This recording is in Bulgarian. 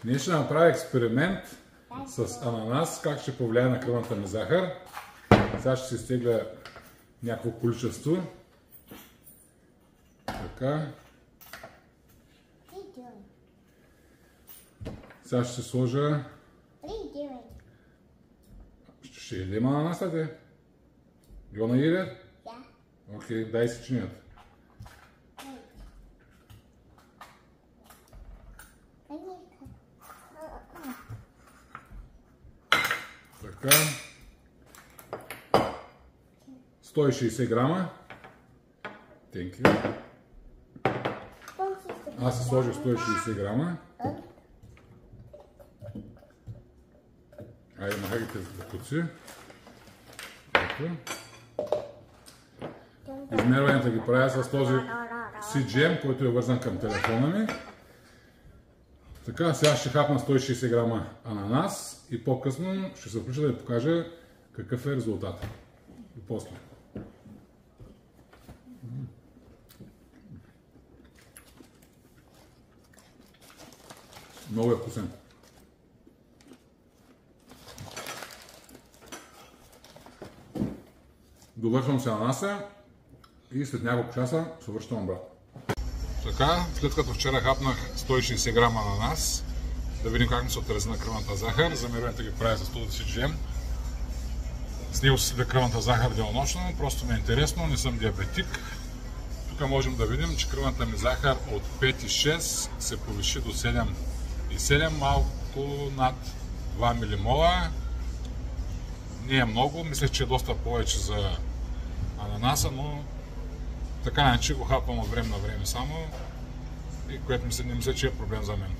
Ние ще направим експеримент с ананас, как ще повлияе на кръвната ми захар. Сега ще се изтегля някакво количество. Така. Сега ще се сложа... Ще ядем ананаса, те? You wanna eat it? Yeah. Окей, дай си чинията. Така. 160 грама. Thank you. Аз се сложих 160 грама. Айде, махай ги тези бутуци. Ето. Измерванията ги правя с този CGM, който е вързан към телефона ми. Така, сега ще хапна 160 грама ананас и по-късно ще се включа да ви покажа какъв е резултатът. И после. Много е вкусен. Довършвам се ананаса и след няколко часа се връщам обратно. Така, след като вчера хапнах 160 грама ананас, да видим как ми се отрази на кръвната захар. Замерването ги правя с този CGM. С него се следа кръвната захар денонощно, просто ми е интересно, не съм диабетик. Тук можем да видим, че кръвната ми захар от 5,6 се повиши до 7,7, малко над 2 милимола. Не е много, мислех, че е доста повече за ананаса, но така не че го хапвам от време на време само, и което не мисля, че е проблем за мен.